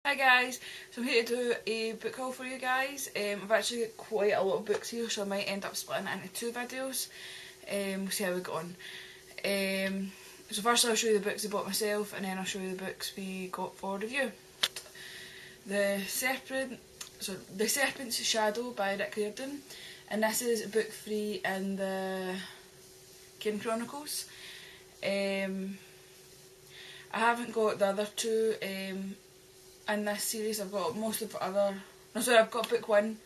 Hi guys, so I'm here to do a book haul for you guys. I've actually got quite a lot of books here, so I might end up splitting it into two videos. We'll see how we get on. So first I'll show you the books I bought myself, and then I'll show you the books we got for review. The Serpent's Shadow by Rick Riordan, and this is book 3 in the Kane Chronicles. I haven't got the other two in this series. I've got most of the other... No, sorry, I've got book 1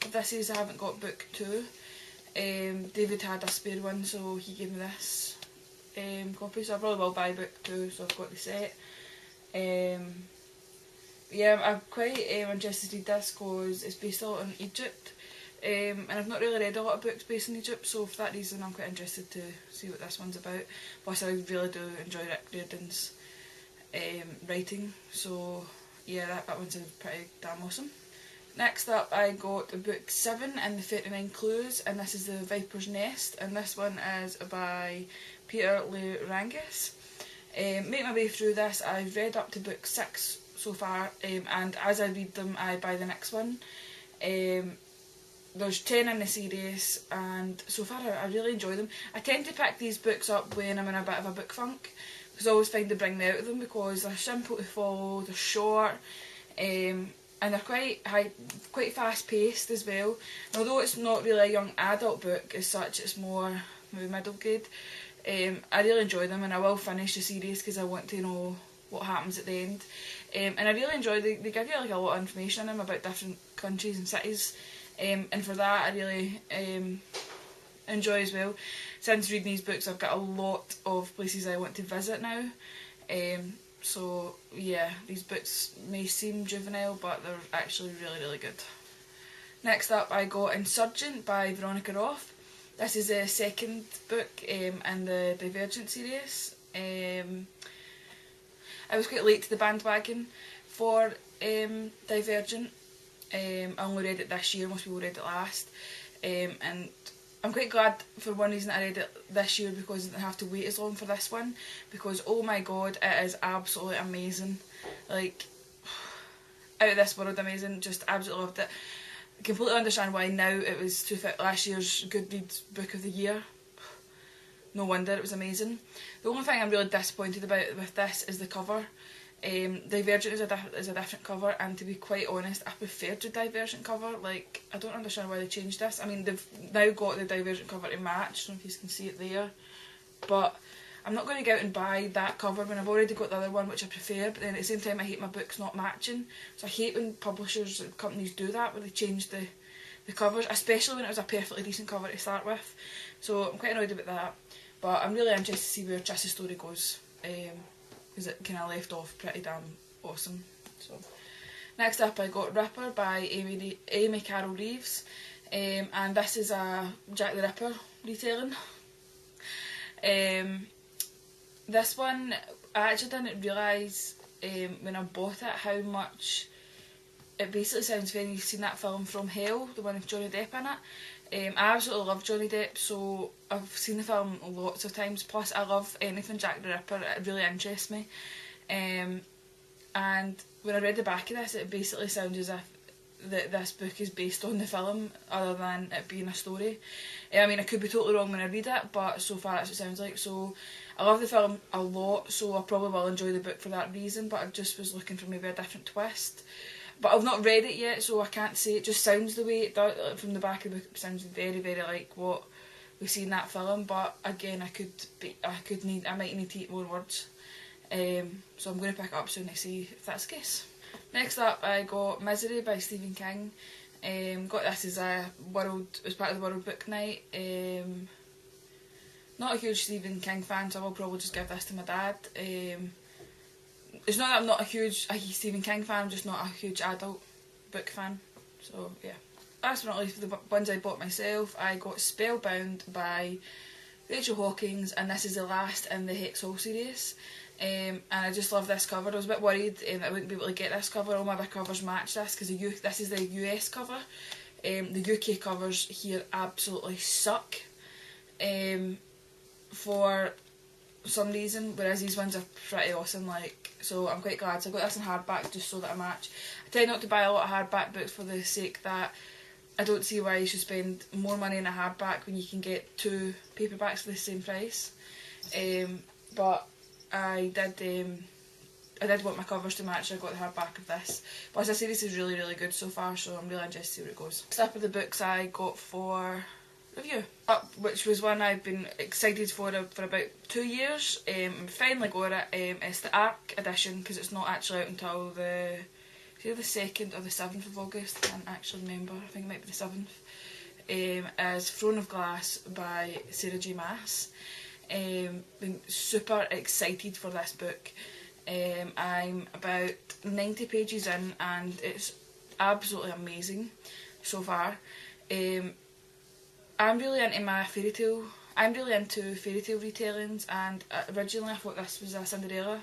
of this series. I haven't got book 2. David had a spare one, so he gave me this copy, so I probably will buy book 2, so I've got the set. Yeah, I'm quite interested to read this because it's based a lot on Egypt, and I've not really read a lot of books based in Egypt, so for that reason I'm quite interested to see what this one's about. Plus I really do enjoy Rick Riordan's writing, so yeah, that one sounds pretty damn awesome. Next up I got book 7 in the 39 Clues, and this is The Viper's Nest, and this one is by Peter Lerangis. Make my way through this. I've read up to book 6 so far, and as I read them I buy the next one. There's 10 in the series, and so far I really enjoy them. I tend to pick these books up when I'm in a bit of a book funk, because I always find to bring me out of them because they're simple to follow, they're short, and they're quite fast paced as well. And although it's not really a young adult book as such, it's more maybe middle grade, I really enjoy them, and I will finish the series because I want to know what happens at the end. And I really enjoy, they give you like a lot of information in them about different countries and cities, and for that I really enjoy as well. Since reading these books I've got a lot of places I want to visit now, so yeah, these books may seem juvenile but they're actually really good. Next up I got Insurgent by Veronica Roth. This is the second book in the Divergent series. I was quite late to the bandwagon for Divergent. I only read it this year, most people read it last, and I'm quite glad for one reason I read it this year because I didn't have to wait as long for this one, because oh my god, it is absolutely amazing. Like, out of this world amazing, just absolutely loved it. I completely understand why now it was last year's Goodreads book of the year. No wonder it was amazing. The only thing I'm really disappointed about with this is the cover. Divergent is a different cover, and to be quite honest I preferred the Divergent cover. Like, I don't understand why they changed this. I mean, they've now got the Divergent cover to match, I don't know if you can see it there, but I'm not going to go out and buy that cover when I've already got the other one which I prefer. But then at the same time I hate my books not matching, so I hate when publishers and companies do that, where they change the covers, especially when it was a perfectly decent cover to start with. So I'm quite annoyed about that, but I'm really interested to see where Triss's story goes, because it kind of left off pretty damn awesome. So next up I got Ripper by Amy Carol Reeves, and this is a Jack the Ripper retelling. This one I actually didn't realise when I bought it how much it basically sounds very... You've seen that film From Hell, the one with Johnny Depp in it. I absolutely love Johnny Depp, so I've seen the film lots of times, plus I love anything Jack the Ripper, it really interests me. And when I read the back of this, it basically sounds as if this book is based on the film, other than it being a story. I mean, I could be totally wrong when I read it, but so far that's what it sounds like. So I love the film a lot, so I probably will enjoy the book for that reason, but I just was looking for maybe a different twist. But I've not read it yet, so I can't say. It just sounds the way it does from the back of the book. It sounds very like what we see in that film. But again, I might need to eat more words. So I'm going to pick it up soon to see if that's the case. Next up, I got Misery by Stephen King. Got this as part of the World Book Night. Not a huge Stephen King fan, so I will probably just give this to my dad. It's not that I'm not a huge Stephen King fan, I'm just not a huge adult book fan. So yeah. Last but not least, for the ones I bought myself, I got Spellbound by Rachel Hawkins, and this is the last in the Hex Hall series. And I just love this cover. I was a bit worried that I wouldn't be able to get this cover. All my other covers match this, because this is the US cover. The UK covers here absolutely suck. For some reason, whereas these ones are pretty awesome, like, so I'm quite glad. So I got this in hardback just so that I match. I tend not to buy a lot of hardback books for the sake that I don't see why you should spend more money on a hardback when you can get 2 paperbacks for the same price. But I did want my covers to match, so I got the hardback of this. But as I say, this is really, really good so far, so I'm really interested to see where it goes. Next up are the books I got for review, which was one I've been excited for about 2 years. Finally got it. It's the ARC edition, because it's not actually out until either the 2nd or the 7th of August, I can't actually remember, I think it might be the 7th. Is Throne of Glass by Sarah J Maas. Been super excited for this book. I'm about 90 pages in and it's absolutely amazing so far. I'm really into fairy tale retellings, and originally I thought this was a Cinderella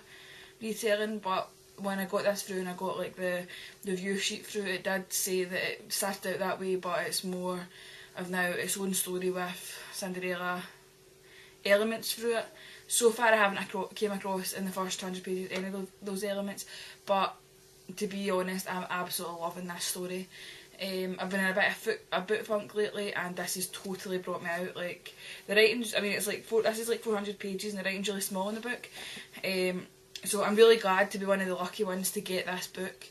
retelling, but when I got this through and I got like the review sheet through, it did say that it started out that way, but it's more of now its own story with Cinderella elements through it. So far I haven't came across in the first 100 pages any of those elements, but to be honest, I'm absolutely loving this story. I've been in a bit of a book funk lately, and this has totally brought me out. Like, the writing's, I mean, it's like this is like 400 pages and the writing's really small in the book. So I'm really glad to be one of the lucky ones to get this book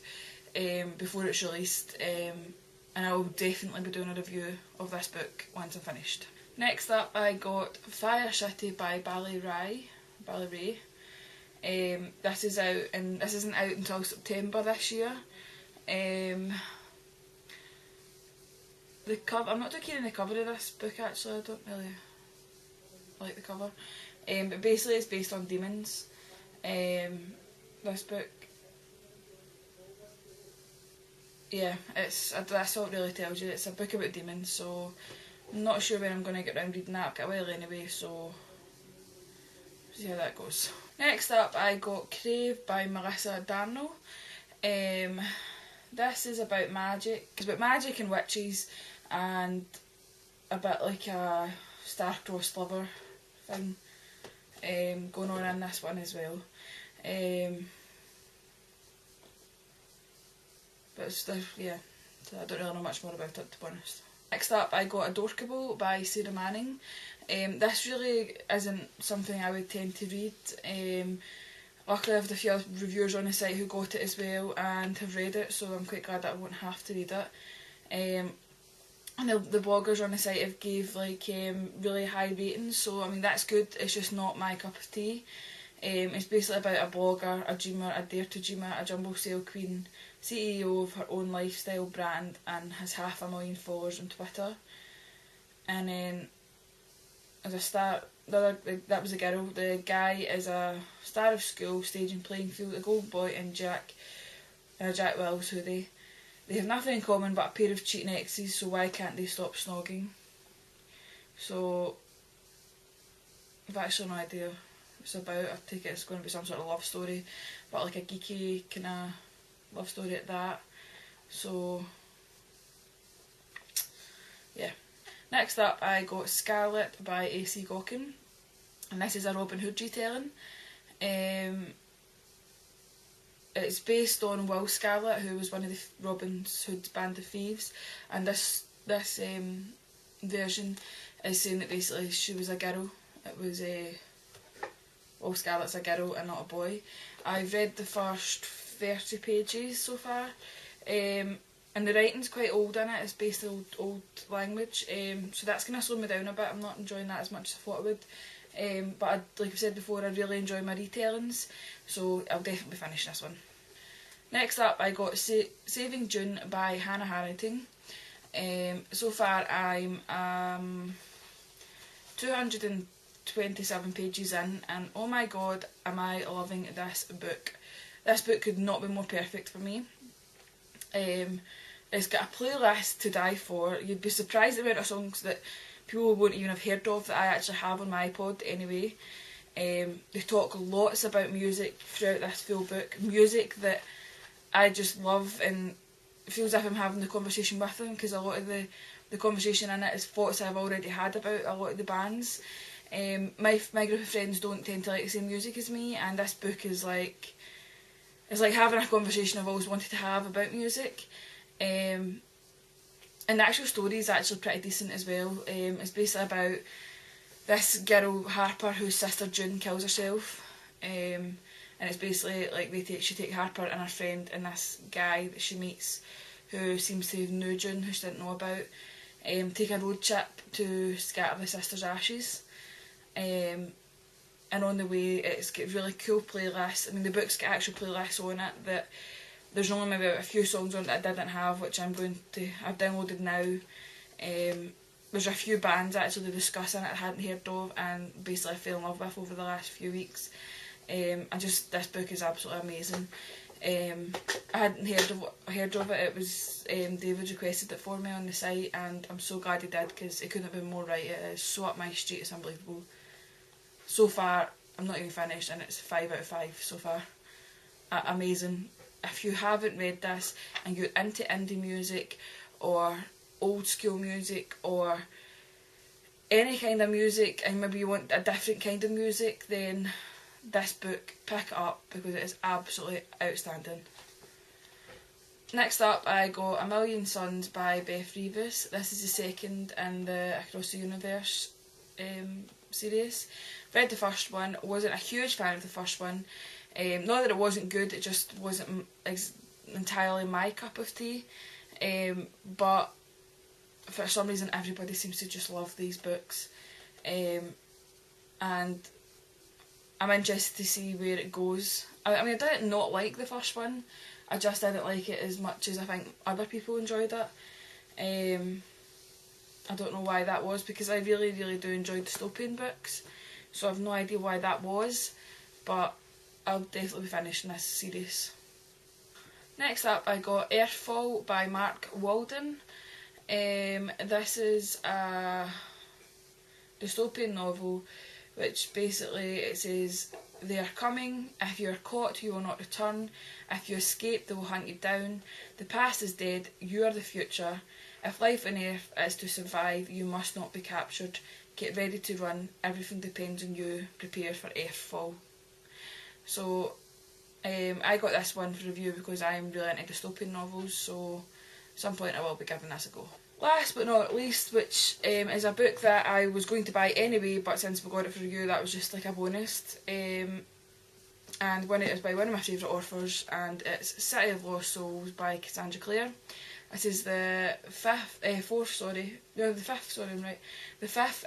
before it's released, and I will definitely be doing a review of this book once I'm finished. Next up I got Fire City by Bally Ray. This is out, and this isn't out until September this year. The cover, I'm not too keen on the cover of this book actually, I don't really like the cover. But basically it's based on demons. This book, yeah, that's all it really tells you. It's a book about demons, so I'm not sure when I'm going to get around reading that. I've got a while anyway, so see how that goes. Next up I got Crave by Melissa Darno. This is about magic. It's about magic and witches, and a bit like a star-crossed lover thing going on in this one as well. But it's yeah, so I don't really know much more about it, to be honest. Next up I got Adorkable by Sarah Manning. This really isn't something I would tend to read. Luckily I have a few other reviewers on the site who got it as well and have read it, so I'm quite glad that I won't have to read it. And the bloggers on the site have gave like really high ratings, so I mean that's good. It's just not my cup of tea. It's basically about a blogger, a dreamer, a dare to dreamer, a jumble sale queen, CEO of her own lifestyle brand, and has 500,000 followers on Twitter. And then as a star, that was a girl. The guy is a star of school, stage and playing field, a gold boy, and Jack Wells, who they have nothing in common but a pair of cheating exes, so why can't they stop snogging? So I've actually no idea what it's about. I take it it's going to be some sort of love story, but like a geeky kind of love story at that. So yeah. Next up I got Scarlet by A.C. Gawkin, and this is a Robin Hood retelling. It's based on Will Scarlet, who was one of the Robin Hood's band of thieves, and this version is saying that basically she was a girl. It was Will Scarlet's a girl and not a boy. I've read the first 30 pages so far, and the writing's quite old in it. It's based on old language, so that's going to slow me down a bit. I'm not enjoying that as much as I thought I would. But like I've said before, I really enjoy my retellings, so I'll definitely finish this one. Next up I got Saving June by Hannah Harrington. So far I'm 227 pages in, and oh my god, am I loving this book. This book could not be more perfect for me. It's got a playlist to die for. You'd be surprised at the amount of songs that people won't even have heard of that I actually have on my iPod anyway. They talk lots about music throughout this full book. Music that I just love, and it feels as if I'm having the conversation with them, because a lot of the conversation in it is thoughts I've already had about a lot of the bands. My group of friends don't tend to like the same music as me, and this book is like, it's like having a conversation I've always wanted to have about music. And the actual story is actually pretty decent as well. It's basically about this girl, Harper, whose sister June kills herself. And it's basically like she take Harper and her friend and this guy that she meets, who seems to know June, who she didn't know about, take a road trip to scatter the sister's ashes. And on the way, it's got really cool playlists. I mean, the book's got actual playlists on it that there's only maybe a few songs on it that I didn't have, which I've downloaded now. There's a few bands actually discussing it I hadn't heard of, and basically I fell in love with over the last few weeks. And just, this book is absolutely amazing. I hadn't heard of it. It was David requested it for me on the site, and I'm so glad he did, because it couldn't have been more right. It is so up my street, it's unbelievable. So far, I'm not even finished, and it's 5 out of 5 so far. Amazing. If you haven't read this and you're into indie music or old school music or any kind of music, and maybe you want a different kind of music, then this book, pick it up, because it is absolutely outstanding. Next up, I got A Million Suns by Beth Revis. This is the second in the Across the Universe series. Read the first one, wasn't a huge fan of the first one. Not that it wasn't good, it just wasn't entirely my cup of tea. But for some reason everybody seems to just love these books. And I'm interested to see where it goes. I mean, I didn't not like the first one, I just didn't like it as much as I think other people enjoyed it. I don't know why that was, because I really, really do enjoy dystopian books, so I've no idea why that was, but I'll definitely be finishing this series. Next up, I got Earthfall by Mark Walden. This is a dystopian novel, which basically it says, they are coming. If you are caught, you will not return. If you escape, they will hunt you down. The past is dead. You are the future. If life on Earth is to survive, you must not be captured. Get ready to run. Everything depends on you. Prepare for Earthfall. So, I got this one for review because I'm really into dystopian novels, so at some point I will be giving this a go. Last but not least, which is a book that I was going to buy anyway, but since we got it for review, that was just like a bonus. And it is by one of my favourite authors, and it's City of Lost Souls by Cassandra Clare. This is the fifth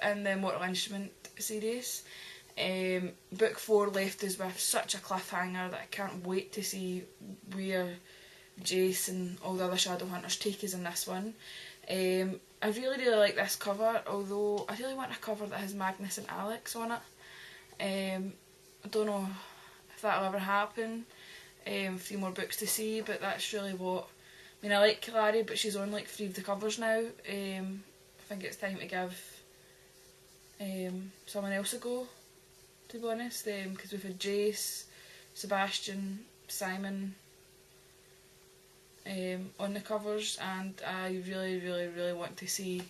in the Mortal Instrument series. Book 4 left us with such a cliffhanger that I can't wait to see where Jace and all the other Shadowhunters take us in this one. I really, really like this cover, although I really want a cover that has Magnus and Alex on it. I don't know if that'll ever happen. A few more books to see, but that's really what... I mean, I like Kalari, but she's on like 3 of the covers now. I think it's time to give someone else a go, to be honest, because we've had Jace, Sebastian, Simon on the covers, and I really, really, really want to see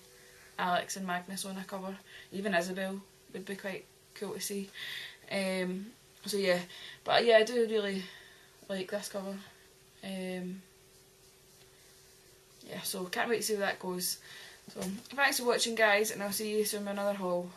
Alex and Magnus on a cover. Even Isabel would be quite cool to see. So yeah, but yeah, I do really like this cover. Yeah, so can't wait to see where that goes. So thanks for watching, guys, and I'll see you soon in another haul.